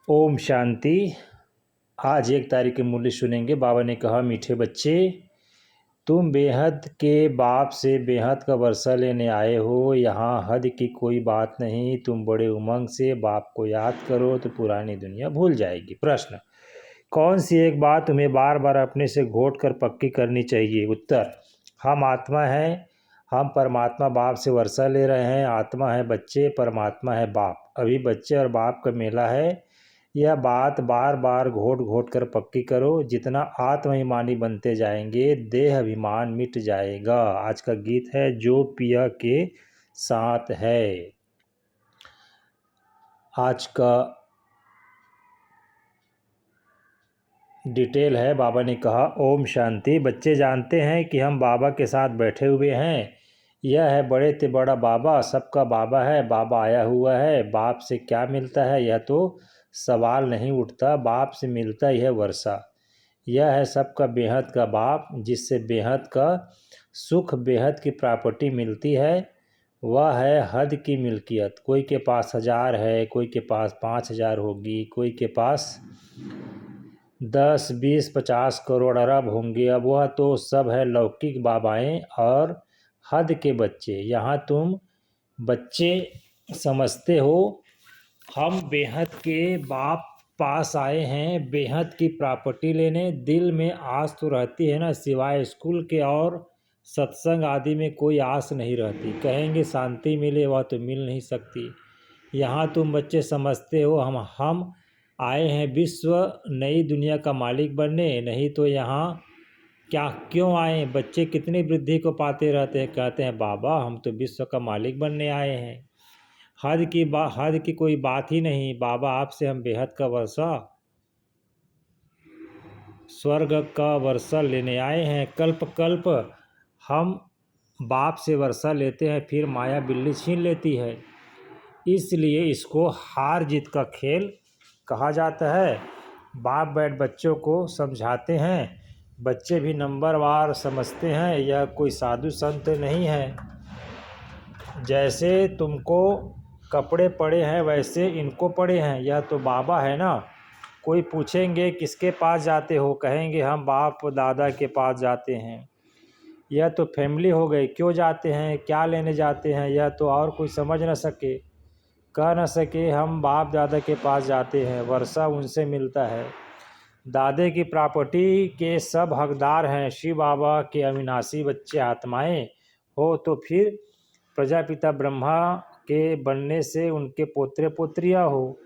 ओम शांति। आज एक तारीख के मूल्य सुनेंगे। बाबा ने कहा, मीठे बच्चे, तुम बेहद के बाप से बेहद का वर्षा लेने आए हो। यहाँ हद की कोई बात नहीं। तुम बड़े उमंग से बाप को याद करो तो पुरानी दुनिया भूल जाएगी। प्रश्न, कौन सी एक बात तुम्हें बार बार अपने से घोट कर पक्की करनी चाहिए? उत्तर, हम आत्मा हैं। हम परमात्मा बाप से वर्षा ले रहे हैं। आत्मा है बच्चे, परमात्मा है बाप। अभी बच्चे और बाप का मेला है। यह बात बार बार घोट घोट कर पक्की करो। जितना आत्माभिमानी बनते जाएंगे, देह अभिमान मिट जाएगा। आज का गीत है, जो पिया के साथ है। आज का डिटेल है। बाबा ने कहा, ओम शांति। बच्चे जानते हैं कि हम बाबा के साथ बैठे हुए हैं। यह है बड़े से बड़ा बाबा, सबका बाबा है। बाबा आया हुआ है। बाप से क्या मिलता है, यह तो सवाल नहीं उठता। बाप से मिलता ही है वर्षा। यह है सबका बेहद का बाप, जिससे बेहद का सुख, बेहद की प्रॉपर्टी मिलती है। वह है हद की मिल्कियत। कोई के पास 1000 है, कोई के पास 5000 होगी, कोई के पास 10, 20, 50 करोड़ अरब होंगे। अब वह तो सब है लौकिक बाबाएं और हद के बच्चे। यहाँ तुम बच्चे समझते हो हम बेहद के बाप पास आए हैं बेहद की प्रॉपर्टी लेने। दिल में आस तो रहती है ना, सिवाय स्कूल के और सत्संग आदि में कोई आस नहीं रहती। कहेंगे शांति मिले, वह तो मिल नहीं सकती। यहाँ तुम बच्चे समझते हो हम आए हैं विश्व नई दुनिया का मालिक बनने। नहीं तो यहाँ क्या क्यों आए? बच्चे कितनी वृद्धि को पाते रहते हैं, कहते हैं बाबा हम तो विश्व का मालिक बनने आए हैं। हद की कोई बात ही नहीं। बाबा आपसे हम बेहद का वर्षा, स्वर्ग का वर्षा लेने आए हैं। कल्प कल्प हम बाप से वर्षा लेते हैं, फिर माया बिल्ली छीन लेती है। इसलिए इसको हार जीत का खेल कहा जाता है। बाप बैठ बच्चों को समझाते हैं। बच्चे भी नंबरवार समझते हैं। यह कोई साधु संत नहीं है। जैसे तुमको कपड़े पड़े हैं वैसे इनको पड़े हैं। यह तो बाबा है ना। कोई पूछेंगे किसके पास जाते हो, कहेंगे हम बाप दादा के पास जाते हैं। यह तो फैमिली हो गई। क्यों जाते हैं, क्या लेने जाते हैं, यह तो और कोई समझ न सके, कह न सके। हम बाप दादा के पास जाते हैं, वर्षा उनसे मिलता है। दादे की प्रॉपर्टी के सब हकदार हैं। शिव बाबा के अविनाशी बच्चे आत्माएं हो तो फिर प्रजापिता ब्रह्मा के बनने से उनके पोत्रे पोत्रियां हो।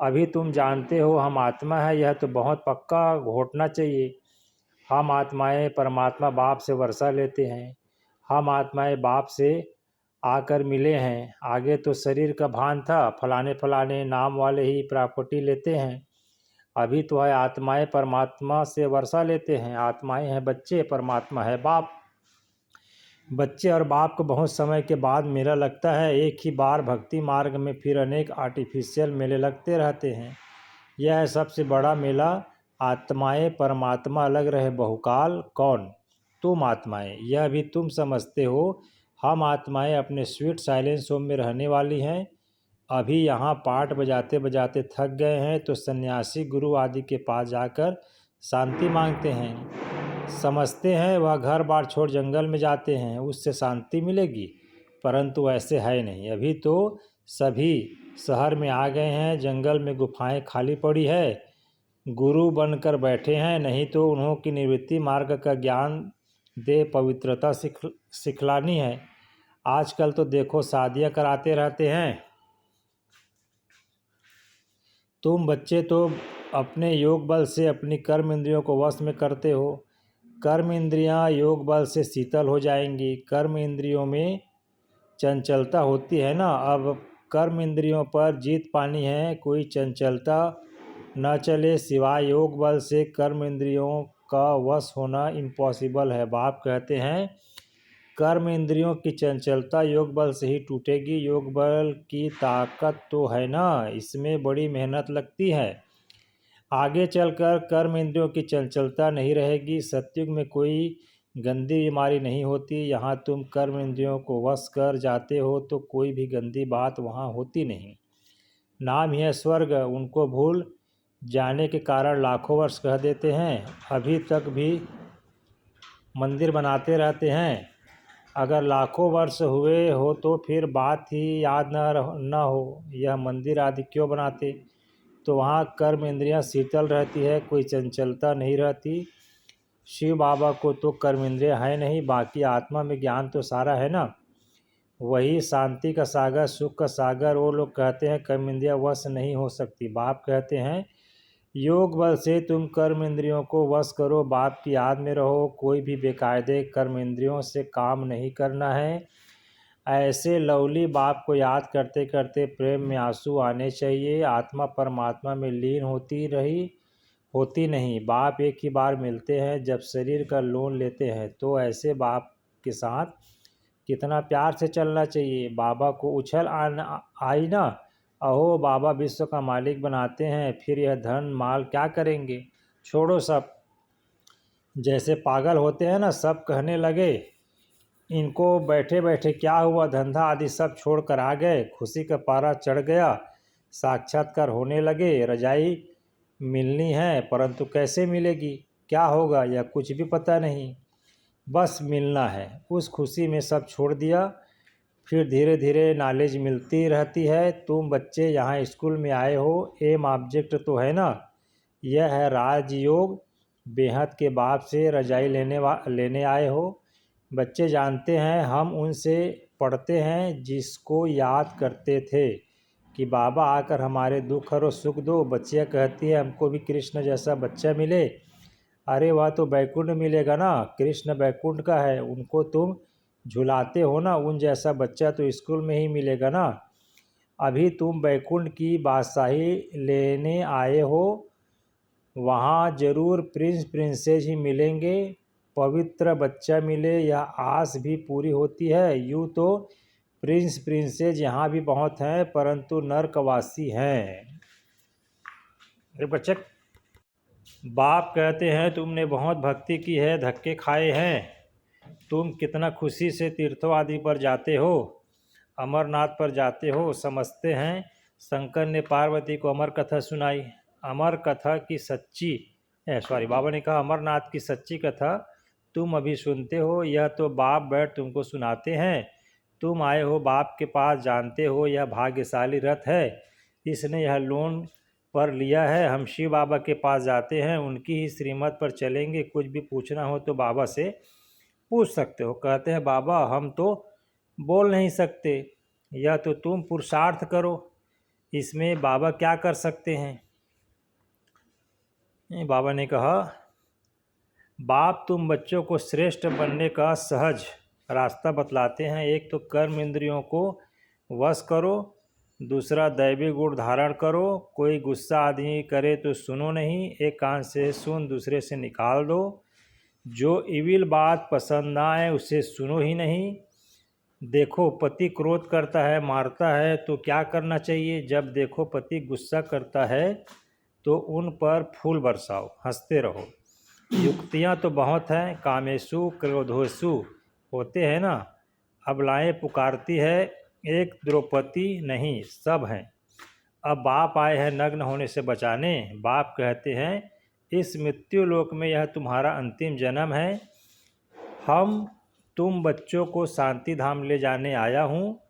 अभी तुम जानते हो हम आत्मा है, यह तो बहुत पक्का घोटना चाहिए। हम आत्माएं परमात्मा बाप से वर्षा लेते हैं। हम आत्माएं बाप से आकर मिले हैं। आगे तो शरीर का भान था, फलाने फलाने नाम वाले ही प्रॉपर्टी लेते हैं। अभी तो है आत्माएं परमात्मा से वर्षा लेते हैं। आत्माएं हैं बच्चे, परमात्मा है बाप। बच्चे और बाप को बहुत समय के बाद मेला लगता है। एक ही बार भक्ति मार्ग में फिर अनेक आर्टिफिशियल मेले लगते रहते हैं। यह है सबसे बड़ा मेला। आत्माएं परमात्मा अलग रहे बहुकाल। कौन? तुम आत्माएं। यह भी तुम समझते हो हम आत्माएं अपने स्वीट साइलेंस होम में रहने वाली हैं। अभी यहाँ पाठ बजाते बजाते थक गए हैं तो सन्यासी गुरु आदि के पास जाकर शांति मांगते हैं। समझते हैं वह घर बार छोड़ जंगल में जाते हैं, उससे शांति मिलेगी, परंतु ऐसे है नहीं। अभी तो सभी शहर में आ गए हैं, जंगल में गुफाएं खाली पड़ी है, गुरु बनकर बैठे हैं। नहीं तो उन्हों की निवृत्ति मार्ग का ज्ञान दे, पवित्रता सिखलानी है। आजकल तो देखो शादियां कराते रहते हैं। तुम बच्चे तो अपने योग बल से अपनी कर्म इंद्रियों को वश में करते हो। कर्म इंद्रियां योग बल से शीतल हो जाएंगी। कर्म इंद्रियों में चंचलता होती है ना। अब कर्म इंद्रियों पर जीत पानी है, कोई चंचलता न चले। सिवाय योग बल से कर्म इंद्रियों का वश होना इम्पॉसिबल है। बाप कहते हैं कर्म इंद्रियों की चंचलता योग बल से ही टूटेगी। योग बल की ताकत तो है ना, इसमें बड़ी मेहनत लगती है। आगे चलकर कर्म इंद्रियों की चंचलता नहीं रहेगी। सतयुग में कोई गंदी बीमारी नहीं होती। यहाँ तुम कर्म इंद्रियों को वश कर जाते हो तो कोई भी गंदी बात वहाँ होती नहीं। नाम ही है स्वर्ग, उनको भूल जाने के कारण लाखों वर्ष कह देते हैं, अभी तक भी मंदिर बनाते रहते हैं। अगर लाखों वर्ष हुए हो तो फिर बात ही याद न हो, यह मंदिर आदि क्यों बनाते। तो वहाँ कर्म इंद्रियाँ शीतल रहती है, कोई चंचलता नहीं रहती। शिव बाबा को तो कर्म इंद्रियाँ है नहीं, बाकी आत्मा में ज्ञान तो सारा है ना। वही शांति का सागर, सुख का सागर। वो लोग कहते हैं कर्म इंद्रियाँ वश नहीं हो सकती। बाप कहते हैं योग बल से तुम कर्म इंद्रियों को वश करो, बाप की याद में रहो। कोई भी बेकायदे कर्म इंद्रियों से काम नहीं करना है। ऐसे लवली बाप को याद करते करते प्रेम में आंसू आने चाहिए। आत्मा परमात्मा में लीन होती नहीं। बाप एक ही बार मिलते हैं जब शरीर का लोन लेते हैं। तो ऐसे बाप के साथ कितना प्यार से चलना चाहिए। बाबा को उछल आई ना, अहो बाबा विश्व का मालिक बनाते हैं, फिर यह धन माल क्या करेंगे। छोड़ो सब। जैसे पागल होते हैं ना, सब कहने लगे इनको बैठे बैठे क्या हुआ, धंधा आदि सब छोड़कर आ गए। खुशी का पारा चढ़ गया, साक्षात्कार होने लगे। रजाई मिलनी है, परंतु कैसे मिलेगी, क्या होगा, यह कुछ भी पता नहीं, बस मिलना है। उस खुशी में सब छोड़ दिया। फिर धीरे धीरे नॉलेज मिलती रहती है। तुम बच्चे यहाँ स्कूल में आए हो, एम ऑब्जेक्ट तो है ना, यह है राजयोग। बेहद के बाप से रजाई लेने आए हो। बच्चे जानते हैं हम उनसे पढ़ते हैं जिसको याद करते थे कि बाबा आकर हमारे दुख और सुख दो। बच्चियाँ कहती है हमको भी कृष्ण जैसा बच्चा मिले। अरे वह तो बैकुंठ मिलेगा ना, कृष्ण बैकुंठ का है, उनको तुम झुलाते हो ना, उन जैसा बच्चा तो स्कूल में ही मिलेगा ना। अभी तुम बैकुंठ की बादशाही लेने आए हो, वहाँ जरूर प्रिंस प्रिंसेस ही मिलेंगे। पवित्र बच्चा मिले यह आस भी पूरी होती है। यूँ तो प्रिंस प्रिंसेस यहाँ भी बहुत हैं, परंतु नरकवासी हैं। बच्चे बाप कहते हैं तुमने बहुत भक्ति की है, धक्के खाए हैं। तुम कितना खुशी से तीर्थों आदि पर जाते हो, अमरनाथ पर जाते हो। समझते हैं शंकर ने पार्वती को अमर कथा सुनाई। अमर कथा की सच्ची बाबा ने कहा अमरनाथ की सच्ची कथा तुम अभी सुनते हो, यह तो बाप बैठ तुमको सुनाते हैं। तुम आए हो बाप के पास, जानते हो यह भाग्यशाली रथ है, इसने यह लोन पर लिया है। हम शिव बाबा के पास जाते हैं, उनकी ही श्रीमत पर चलेंगे। कुछ भी पूछना हो तो बाबा से पूछ सकते हो। कहते हैं बाबा हम तो बोल नहीं सकते, या तो तुम पुरुषार्थ करो, इसमें बाबा क्या कर सकते हैं। बाबा ने कहा बाप तुम बच्चों को श्रेष्ठ बनने का सहज रास्ता बतलाते हैं। एक तो कर्म इंद्रियों को वश करो, दूसरा दैवी गुण धारण करो। कोई गुस्सा आदमी करे तो सुनो नहीं, एक कान से सुन दूसरे से निकाल दो। जो इविल बात पसंद ना आए उसे सुनो ही नहीं। देखो पति क्रोध करता है, मारता है, तो क्या करना चाहिए। जब देखो पति गुस्सा करता है तो उन पर फूल बरसाओ, हंसते रहो। युक्तियाँ तो बहुत हैं, कामेशु क्रोधोसु होते हैं ना। अबलाएँ पुकारती है, एक द्रौपदी नहीं सब हैं। अब बाप आए हैं नग्न होने से बचाने। बाप कहते हैं इस मृत्यु लोक में यह तुम्हारा अंतिम जन्म है। तुम बच्चों को शांति धाम ले जाने आया हूँ।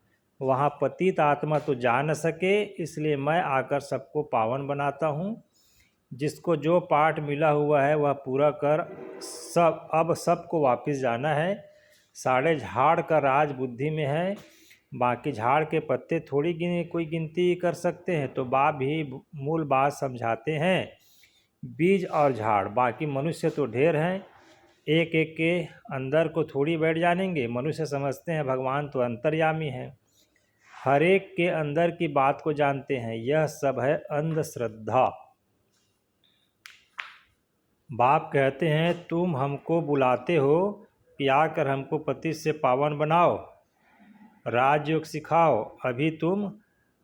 वहाँ पतित आत्मा तो जा न सके, इसलिए मैं आकर सबको पावन बनाता हूँ। जिसको जो पाठ मिला हुआ है वह पूरा कर, अब सबको वापस जाना है। साढ़े झाड़ का राज बुद्धि में है, बाकी झाड़ के पत्ते थोड़ी कोई गिनती कर सकते हैं। तो बाप भी मूल बात समझाते हैं, बीज और झाड़, बाकी मनुष्य तो ढेर हैं, एक एक के अंदर को थोड़ी बैठ जानेंगे। मनुष्य समझते हैं भगवान तो अंतर्यामी है, हर एक के अंदर की बात को जानते हैं। यह सब है अंधश्रद्धा। बाप कहते हैं तुम हमको बुलाते हो कि आकर हमको पति से पावन बनाओ, राजयोग सिखाओ। अभी तुम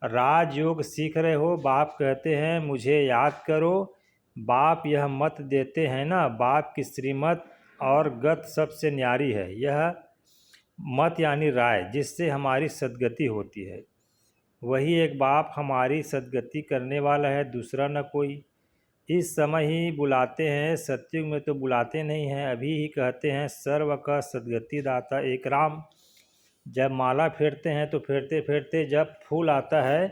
राजयोग सीख रहे हो। बाप कहते हैं मुझे याद करो। बाप यह मत देते हैं ना, बाप की श्रीमत और गत सबसे न्यारी है। यह मत यानी राय, जिससे हमारी सद्गति होती है। वही एक बाप हमारी सद्गति करने वाला है, दूसरा न कोई। इस समय ही बुलाते हैं, सतयुग में तो बुलाते नहीं हैं। अभी ही कहते हैं सर्व का सद्गति दाता एक राम। जब माला फेरते हैं तो फेरते फेरते जब फूल आता है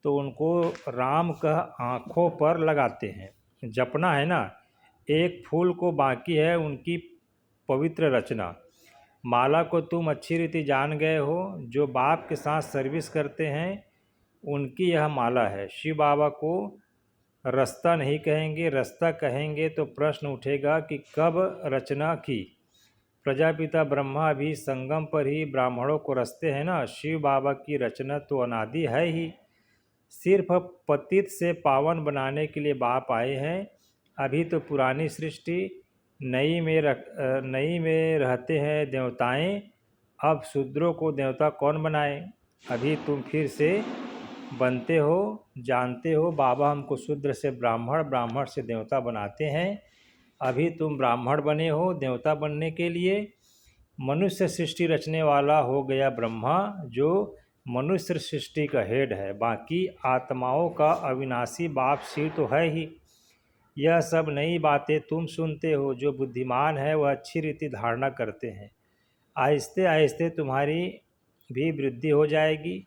तो उनको राम का आँखों पर लगाते हैं। जपना है ना, एक फूल को बाकी है उनकी पवित्र रचना। माला को तुम अच्छी रीति जान गए हो, जो बाप के साथ सर्विस करते हैं उनकी यह माला है। शिव बाबा को रास्ता नहीं कहेंगे, रास्ता कहेंगे तो प्रश्न उठेगा कि कब रचना की। प्रजापिता ब्रह्मा भी संगम पर ही ब्राह्मणों को रचते हैं ना। शिव बाबा की रचना तो अनादि है ही, सिर्फ पतित से पावन बनाने के लिए बाप आए हैं। अभी तो पुरानी सृष्टि, नई में रहते हैं देवताएं। अब शूद्रों को देवता कौन बनाए। अभी तुम फिर से बनते हो, जानते हो बाबा हमको शूद्र से ब्राह्मण, ब्राह्मण से देवता बनाते हैं। अभी तुम ब्राह्मण बने हो देवता बनने के लिए। मनुष्य सृष्टि रचने वाला हो गया ब्रह्मा, जो मनुष्य सृष्टि का हेड है। बाकी आत्माओं का अविनाशी बाप शिव तो है ही। यह सब नई बातें तुम सुनते हो। जो बुद्धिमान है वह अच्छी रीति धारणा करते हैं। आहिस्ते आहिस्ते तुम्हारी भी वृद्धि हो जाएगी।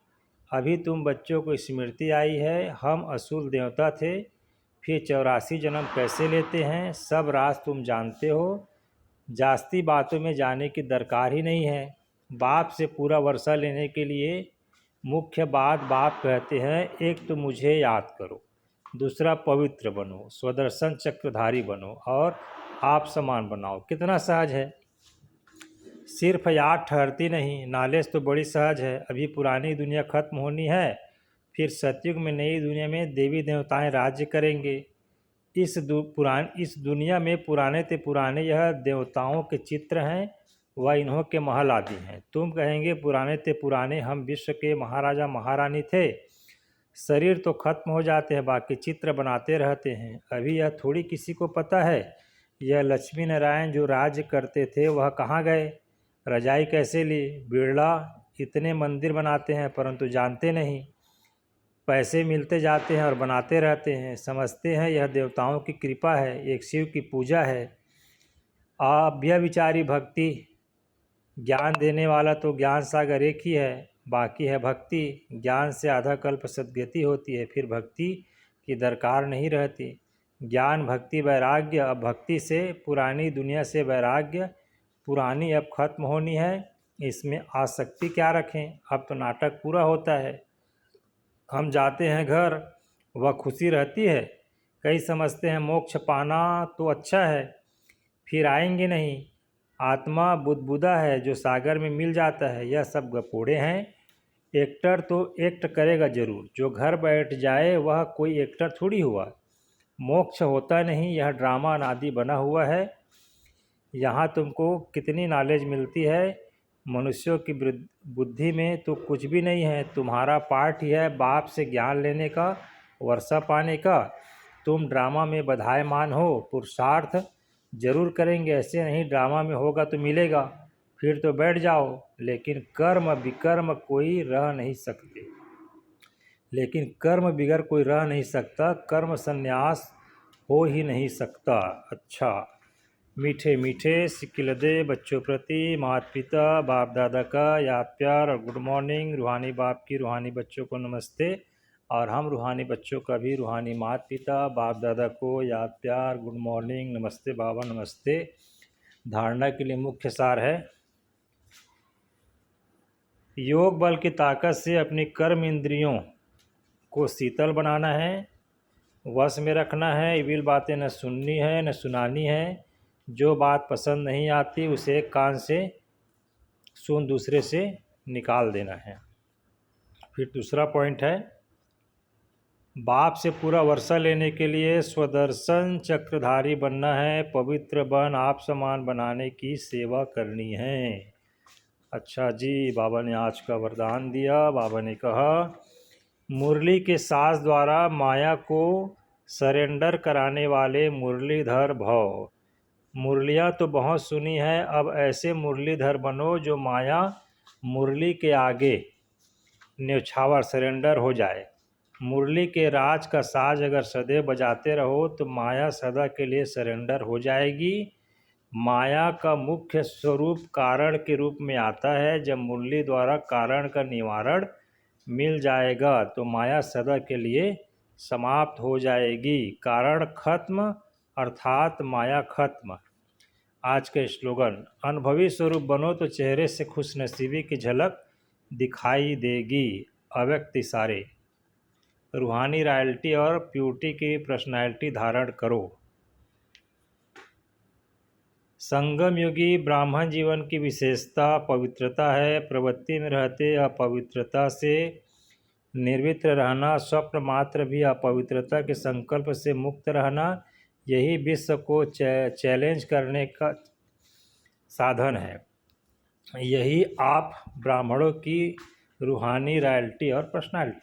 अभी तुम बच्चों को स्मृति आई है, हम असुर देवता थे, फिर 84 जन्म कैसे लेते हैं, सब राज तुम जानते हो। जास्ती बातों में जाने की दरकार ही नहीं है। बाप से पूरा वर्षा लेने के लिए मुख्य बात बाप कहते हैं, एक तो मुझे याद करो, दूसरा पवित्र बनो, स्वदर्शन चक्रधारी बनो और आप समान बनाओ। कितना सहज है। सिर्फ याद ठहरती नहीं, नॉलेज तो बड़ी सहज है। अभी पुरानी दुनिया खत्म होनी है, फिर सतयुग में नई दुनिया में देवी देवताएं राज्य करेंगे। इस दुनिया में पुराने ते पुराने यह देवताओं के चित्र हैं, वह इन्हों के महल आदि हैं। तुम कहेंगे पुराने ते पुराने हम विश्व के महाराजा महारानी थे। शरीर तो खत्म हो जाते हैं, बाकी चित्र बनाते रहते हैं। अभी यह थोड़ी किसी को पता है, यह लक्ष्मी नारायण जो राज्य करते थे वह कहाँ गए, रजाई कैसे ली। बिरला इतने मंदिर बनाते हैं परंतु जानते नहीं, पैसे मिलते जाते हैं और बनाते रहते हैं। समझते हैं यह देवताओं की कृपा है, एक शिव की पूजा है। अव्यभिचारी भक्ति, ज्ञान देने वाला तो ज्ञान सागर एक ही है, बाकी है भक्ति। ज्ञान से आधा कल्प सद्गति होती है, फिर भक्ति की दरकार नहीं रहती। ज्ञान भक्ति वैराग्य, अब भक्ति से पुरानी दुनिया से वैराग्य, पुरानी अब खत्म होनी है, इसमें आसक्ति क्या रखें। अब तो नाटक पूरा होता है, हम जाते हैं घर, वह खुशी रहती है। कई समझते हैं मोक्ष पाना तो अच्छा है, फिर आएंगे नहीं। आत्मा बुदबुदा है जो सागर में मिल जाता है। यह सब गपोड़े हैं। एक्टर तो एक्ट करेगा जरूर, जो घर बैठ जाए वह कोई एक्टर थोड़ी हुआ। मोक्ष होता नहीं, यह ड्रामा अनादि बना हुआ है। यहाँ तुमको कितनी नॉलेज मिलती है, मनुष्यों की बुद्धि में तो कुछ भी नहीं है। तुम्हारा पार्ट ही है बाप से ज्ञान लेने का, वर्षा पाने का। तुम ड्रामा में बधायमान हो, पुरुषार्थ जरूर करेंगे, ऐसे नहीं ड्रामा में होगा तो मिलेगा, फिर तो बैठ जाओ। लेकिन कर्म विकर्म कोई रह नहीं सकते, लेकिन कर्म बिगर कोई रह नहीं सकता, कर्म संन्यास हो ही नहीं सकता। अच्छा, मीठे मीठे सिकिलदे बच्चों प्रति माता पिता बाप दादा का याद प्यार और गुड मॉर्निंग। रूहानी बाप की रूहानी बच्चों को नमस्ते, और हम रूहानी बच्चों का भी रूहानी माता पिता बाप दादा को याद प्यार, गुड मॉर्निंग, नमस्ते बाबा नमस्ते। धारणा के लिए मुख्य सार है, योग बल की ताकत से अपनी कर्म इंद्रियों को शीतल बनाना है, वश में रखना है। इविल बातें न सुननी है न सुनानी है। जो बात पसंद नहीं आती उसे एक कान से सुन दूसरे से निकाल देना है। फिर दूसरा पॉइंट है, बाप से पूरा वर्षा लेने के लिए स्वदर्शन चक्रधारी बनना है। पवित्र बन आप समान बनाने की सेवा करनी है। अच्छा जी, बाबा ने आज का वरदान दिया। बाबा ने कहा, मुरली के साज द्वारा माया को सरेंडर कराने वाले मुरलीधर भव। मुरलियाँ तो बहुत सुनी है, अब ऐसे मुरलीधर बनो जो माया मुरली के आगे न्यौछावर सरेंडर हो जाए। मुरली के राज का साज अगर सदैव बजाते रहो तो माया सदा के लिए सरेंडर हो जाएगी। माया का मुख्य स्वरूप कारण के रूप में आता है। जब मुरली द्वारा कारण का निवारण मिल जाएगा तो माया सदा के लिए समाप्त हो जाएगी। कारण खत्म अर्थात माया खत्म। आज का स्लोगन, अनुभवी स्वरूप बनो तो चेहरे से खुशनसीबी की झलक दिखाई देगी। अव्यक्त इशारे, रूहानी रॉयल्टी और प्यूरिटी की पर्सनैलिटी धारण करो। संगम युगी ब्राह्मण जीवन की विशेषता पवित्रता है। प्रवृत्ति में रहते अपवित्रता से निर्वित्र रहना, स्वप्न मात्र भी अपवित्रता के संकल्प से मुक्त रहना, यही विश्व को चैलेंज करने का साधन है। यही आप ब्राह्मणों की रूहानी रॉयल्टी और पर्सनैलिटी